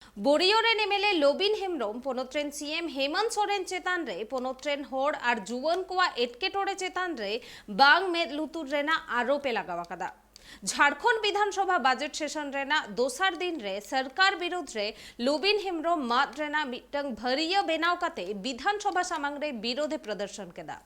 बोरियोरेन MLA Lobin Hembrom पोनोट्रेन CM Hemant Soren चेतान रे पोनोट्रेन होड़ और जुवन कोआ एटकेटोड़े चेतान रे बांग में लुतुर रेना आरोपे लगावा कदा झारखंड विधानसभा बजट सेशन रेना दोसर दिन रे सरकार विरुद्ध रे लोबिन हेम्ब्रम मात रेना मिटंग भरिया बेनाव काते विधानसभा सामंग रे विरोध प्रदर्शन केदा।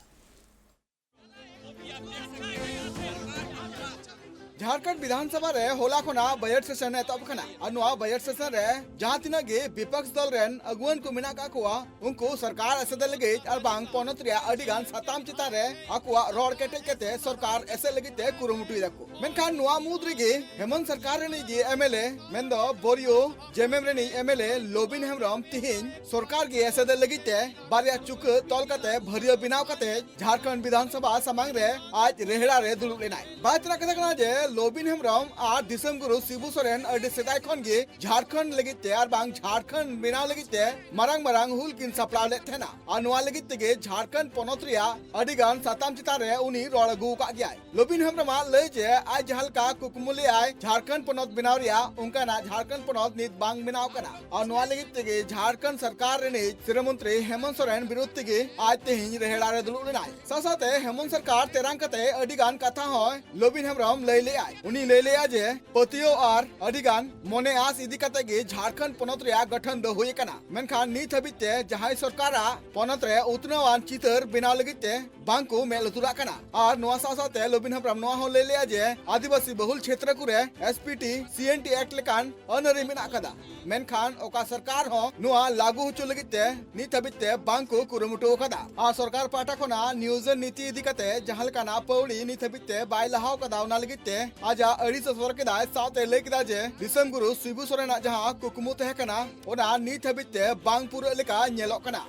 झारखंड विधानसभा रे होला खोना बजट सेशन एतब खना और बजट सेशन रे जहां तिना गे विपक्ष दल रेन अगुवन को मिना का कोआ उनको सरकार एसे लगे और बांग पनत रे अडिगान सताम चिता रे अकुआ रोड केटे केते सरकार एसे लगिते कुरुमुटुई दको मेनखान नुआ मुद्री गे हेमंत सरकार रे गे एमएलए मेंदो बोरियो जेएमएम रे एमएलए लोबिन हेम्ब्रम तिहिन सरकार गे एसे लगिते बारिया चुक तल कते भरियो बिनाव कते झारखंड विधानसभा समांग रे आज रेहड़ा रे दुलुक लेनाय बातना कथा कना जे लोबिन हेम्ब्रम और दिसम गुरु शिबू सोरेन अडी सेदाय खन गे झारखंड लगित तैयार बांग झारखंड बिना लगित ते मरंग मरंग हुल किन सप्ला ले थेना अनुआ लगित गे झारखंड पनोत्रिया अडिगान सताम चिता रे उनी रोड गु का गया लोबिन हेम्ब्रम ले जे आज हल्का कुकुमुले आय झारखंड पनोत बिनावरिया उनका ना झारखंड पनोत नित बांग बिनाव कना अनुआ लगित गे झारखंड सरकार रे ने श्रीमंत्री हेमंत सोरेन विरुद्ध गे आज तेहिं रेहड़ा रे दुलु लेनाय सासाते हेमंत सरकार तेरांग कते अडिगान कथा होय लोबिन हेम्ब्रम ले उनी ले लिया जे पतियो और अडिगान मोने आस इदी कते गे झारखंड पनत रे गठन द होय कना मेनखान नीत हबिते जहाय सरकारा पनत रे उतनवान चितर बिना लगिते बांको मेल तुरा कना और नोआ सासाते लोबिन हेम्ब्रम नोआ हो ले लिया जे आदिवासी बहुल क्षेत्र कुरे एसपीटी सीएनटी एक्ट लेकान अनरि मिना कदा मेनखान ओका सरकार हो नोआ लागू होचो लगिते नीत हबिते बांको कुरुमुटो कदा आ सरकार पाटा खोना नियोजन नीति इदी कते जहाल काना पौड़ी नीत हबिते बाय लहाव कदा उना लगिते आजा अड़ी ससवर के दाय साथे लेकिदा जे दिसम गुरु शिबू सोरेन जहां कुकुमु तहे कना ओना नीत हबिते बांग पुरो लेका नेलो कना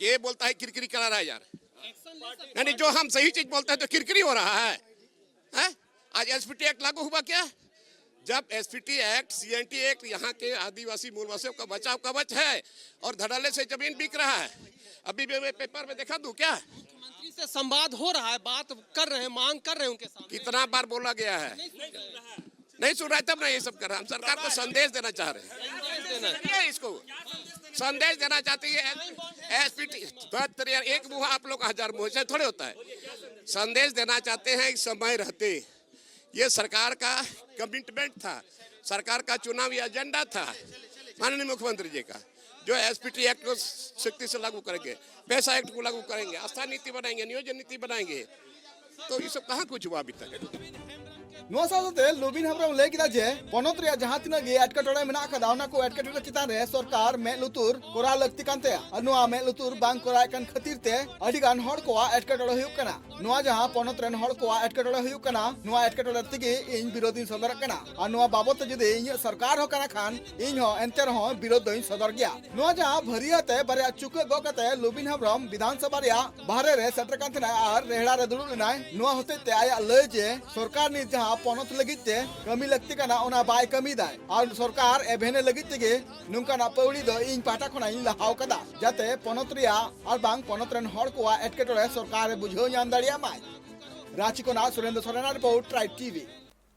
के बोलता है किरकिरी करा रहा है यार यानी जो हम सही चीज बोलते हैं तो किरकिरी हो रहा है, हैं? आज एसपीटी एक्ट लागू हुआ क्या? जब एसपीटी एक्ट सीएनटी एक्ट यहाँ के आदिवासी मूलवासियों का बचाव कवच है और धड़ल्ले से जमीन बिक रहा है। अभी भी मैं पेपर में दिखा दूं क्या? मुख्यमंत्री से संवाद हो रहा है, बात कर रहे हैं, मांग कर रहे हैं उनके सामने। कितना बार बोला गया है, नहीं सुन रहा है, तब नहीं ये सब कर रहा है। हम सरकार को संदेश देना चाह रहे हैं, इसको संदेश देना चाहती है एसपीटी। एक मुँह आप लोग हजार मुँह से थोड़े होता है। संदेश देना चाहते हैं समय रहते, ये सरकार का कमिटमेंट था, सरकार का चुनावी एजेंडा था माननीय मुख्यमंत्री जी का, जो एसपीटी एक्ट को सख्ती से लागू करेंगे, पैसा एक्ट को लागू करेंगे, आस्था नीति बनाएंगे, नियोजन नीति बनाएंगे। तो ये सब कहाँ कुछ हुआ अभी तक? नोआ साथे लोबिन हेम्ब्रम ले किदा जे पनत रे जहां तिना गे एटकेटोड़े मेना कदा ओना को एटकेटोड़े चितान रे सरकार में लुतुर कोरा लगती कानते और नोआ में लुतुर बांग कोरा कन खातिर ते अडिगान हड़ को एटकेटोड़े हुयु कना नोआ जहां पनत रेन हड़ को एटकेटोड़े हुयु कना नोआ एटकेटोड़े तिगे इन विरोधी सदर कना और नोआ बाबत जदि इन सरकार हो कना खान इन हो एंतर हो विरोध दइन सदर गया नोआ जहां भरियाते बरिया चुक गो कते लोबिन हेम्ब्रम विधानसभा रे बाहरे रे सेटर कानते और रेहड़ा रे दुलु लेनाय नोआ होते ते आया ले जे सरकार नि जहां पनत लगिते कमी लगती कना ओना बाय कमी दाय और सरकार एभेने लगिते गे नुंका ना पौड़ी दो इन पाटा खना इन लहाव कदा जाते पनोत्रिया और बांग पनोत्रन हड़ को एटकेटोड़े सरकार बुझो ᱧᱟᱢ ᱫᱟᱲᱮᱭᱟᱜ ᱢᱟᱭ। रांची को ना Surendra Soren report tribe TV.